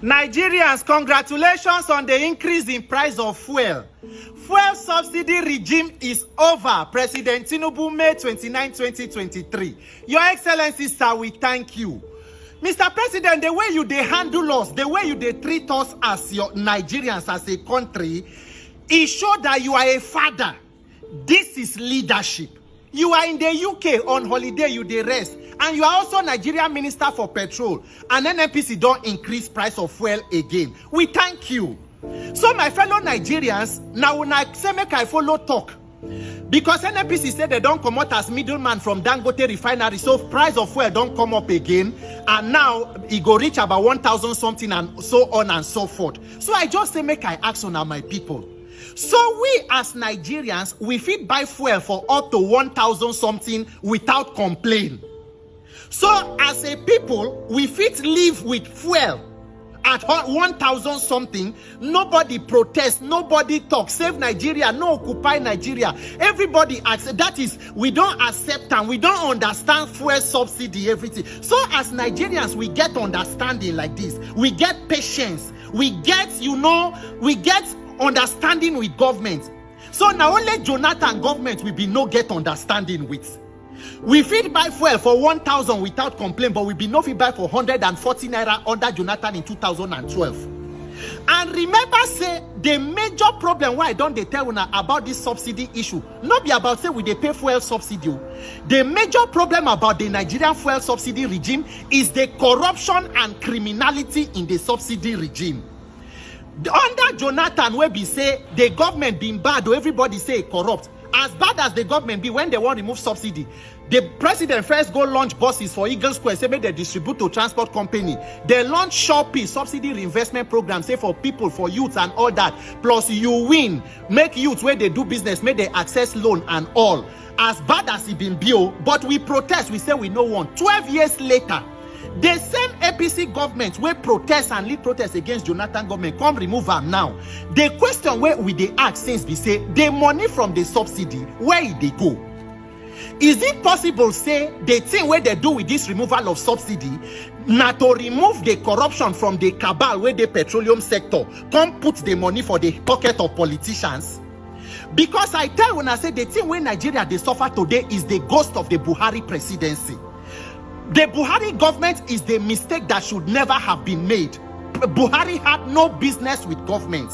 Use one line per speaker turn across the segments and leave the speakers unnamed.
Nigerians, congratulations on the increase in price of fuel. Fuel subsidy regime is over. President Tinubu, May 29, 2023. Your Excellency, sir, we thank you. Mr. President, the way you handle us, the way you treat us as your Nigerians, as a country, it shows that you are a father. This is leadership. You are in the UK on holiday, you dey rest. And you are also Nigerian Minister for Petrol. And NNPC don't increase price of fuel again. We thank you. So my fellow Nigerians, now when I say make I follow talk. Because NNPC said they don't come out as middleman from Dangote refinery. So price of fuel don't come up again. And now it go reach about 1,000 something and so on and so forth. So I just say make I ask on my people. So we as Nigerians, we fit buy fuel for up to 1,000 something without complaint. So as a people, we fit live with fuel at 1,000 something. Nobody protests, nobody talks. Save Nigeria, no occupy Nigeria. Everybody accept. That is, we don't accept and we don't understand fuel subsidy, everything. So as Nigerians, we get understanding like this. We get patience. We get, we get understanding with government. So now only Jonathan government will be no get understanding with. We fit buy fuel for 1,000 without complaint, but we be no fit buy for 140 naira under Jonathan in 2012. And remember, say the major problem why I don't tell una about this subsidy issue, not be about say we dey pay fuel subsidy. The major problem about the Nigerian fuel subsidy regime is the corruption and criminality in the subsidy regime. Under Jonathan, where be say the government being bad, or everybody say corrupt. As bad as the government be, when they want to remove subsidy, the president first go launch buses for Eagle Square, say make they distribute to transport company. They launch Shopee subsidy reinvestment program, say for people, for youth and all that. Plus you win, make youth where they do business, make they access loan and all. As bad as it been built, but we protest, we say we no want. 12 years later, the same APC government wey protest and lead protest against Jonathan government come remove am now. The question where we dey ask since be say the money from the subsidy, where e dey go? Is it possible say the thing where they do with this removal of subsidy na to remove the corruption from the cabal where the petroleum sector come put the money for the pocket of politicians? Because I tell when I say the thing where Nigeria they suffer today is the ghost of the Buhari presidency. The Buhari government is the mistake that should never have been made. Buhari had no business with government.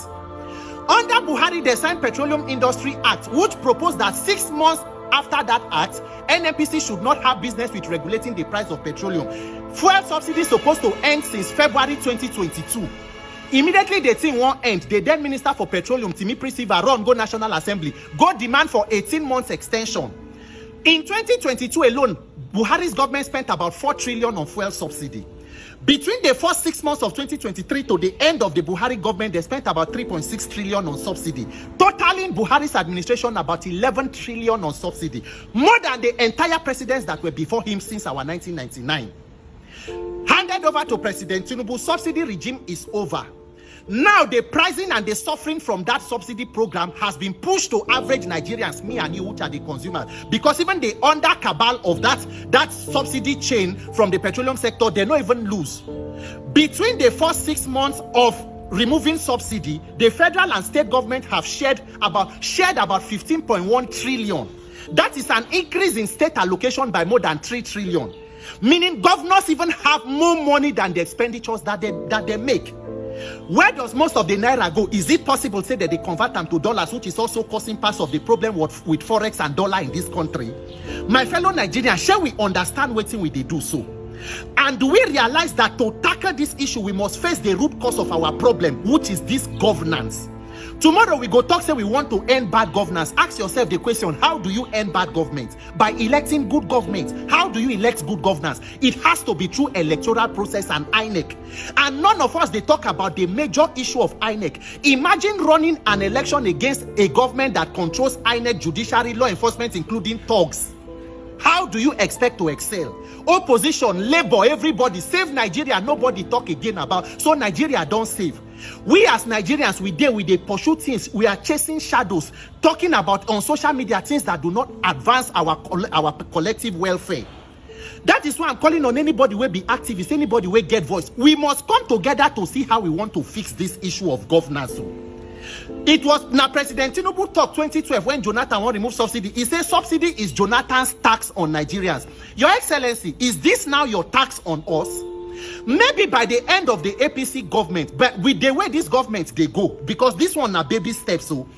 Under Buhari, they signed Petroleum Industry Act, which proposed that 6 months after that act, NNPC should not have business with regulating the price of petroleum. Fuel subsidy is supposed to end since February 2022. Immediately the thing won't end. The then Minister for Petroleum, Timi Prisiva, run go National Assembly, go demand for 18 months extension. In 2022 alone, Buhari's government spent about 4 trillion on fuel subsidy. Between the first 6 months of 2023 to the end of the Buhari government, they spent about 3.6 trillion on subsidy. Totaling Buhari's administration about 11 trillion on subsidy. More than the entire presidents that were before him since our 1999. Handed over to President Tinubu, subsidy regime is over. Now the pricing and the suffering from that subsidy program has been pushed to average Nigerians, me and you, which are the consumers. Because even the under cabal of that subsidy chain from the petroleum sector, they don't even lose. Between the first 6 months of removing subsidy, the federal and state government have shared about 15.1 trillion. That is an increase in state allocation by more than 3 trillion. Meaning governors even have more money than the expenditures that they make. Where does most of the naira go? Is it possible to say that they convert them to dollars, which is also causing parts of the problem with forex and dollar in this country? My fellow Nigerians, shall we understand what we they do so? And do we realize that to tackle this issue, we must face the root cause of our problem, which is this governance? Tomorrow we go talk, say we want to end bad governance. Ask yourself the question, how do you end bad government? By electing good government. How do you elect good governance? It has to be through electoral process and INEC. And none of us, they talk about the major issue of INEC. Imagine running an election against a government that controls INEC, judiciary, law enforcement, including thugs. How do you expect to excel? Opposition, labor, everybody, save Nigeria, nobody talk again about. So Nigeria don't save. We as Nigerians, we pursue things. We are chasing shadows, talking about on social media things that do not advance our collective welfare. That is why I'm calling on anybody who be activist, anybody who get voice. We must come together to see how we want to fix this issue of governance. It was now President Tinubu talk 2012 when Jonathan want to remove subsidy. He said subsidy is Jonathan's tax on Nigerians. Your Excellency, is this now your tax on us? Maybe by the end of the APC government, but with the way this government they go, because this one are baby steps, so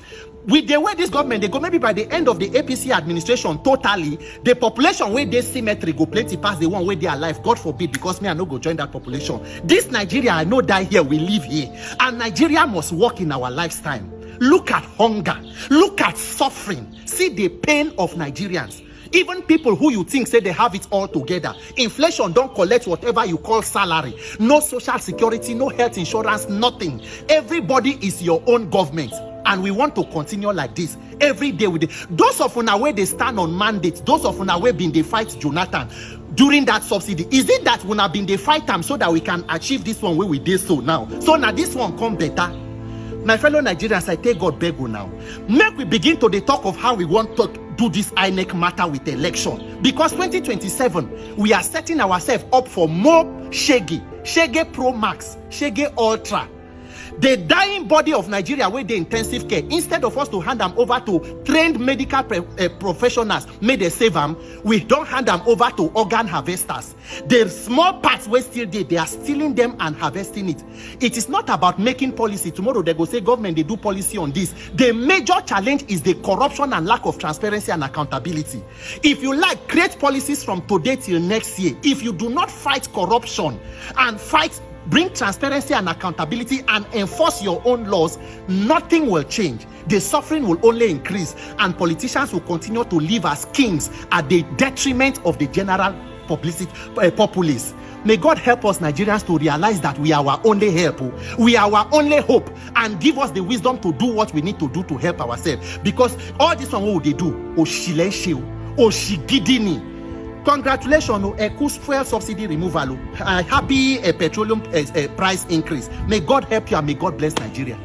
with the way this government they go, maybe by the end of the APC administration, totally the population where they symmetry go plenty past the one where they are alive. God forbid, because me I no go join that population. This Nigeria, I know die here, we live here, and Nigeria must work in our lifetime. Look at hunger, look at suffering, see the pain of Nigerians. Even people who you think say they have it all together, inflation don't collect whatever you call salary, no social security, no health insurance, nothing. Everybody is your own government, and we want to continue like this every day with it. Those of una where they stand on mandates, those of una where been they fight Jonathan during that subsidy, is it that una been they fight them so that we can achieve this one where we did so now? So now this one come better. My fellow Nigerians, I take God beg you now. Make we begin to the talk of how we want to do this INEC matter with the election. Because 2027, we are setting ourselves up for more Shege Pro Max, Shege Ultra. The dying body of Nigeria where they intensive care, instead of us to hand them over to trained medical professionals, may they save them, we don't hand them over to organ harvesters. The small parts where still they are stealing them and harvesting it. It is not about making policy. Tomorrow they go say government they do policy on this. The major challenge is the corruption and lack of transparency and accountability. If you like, create policies from today till next year. If you do not fight corruption and bring transparency and accountability and enforce your own laws, nothing will change. The suffering will only increase, and politicians will continue to live as kings at the detriment of the general populace. May God help us Nigerians to realize that we are our only help, we are our only hope, and give us the wisdom to do what we need to do to help ourselves. Because all this one, what would they do? Oshigidini. Congratulations, Eku's fuel subsidy removal. Happy petroleum price increase. May God help you and may God bless Nigeria.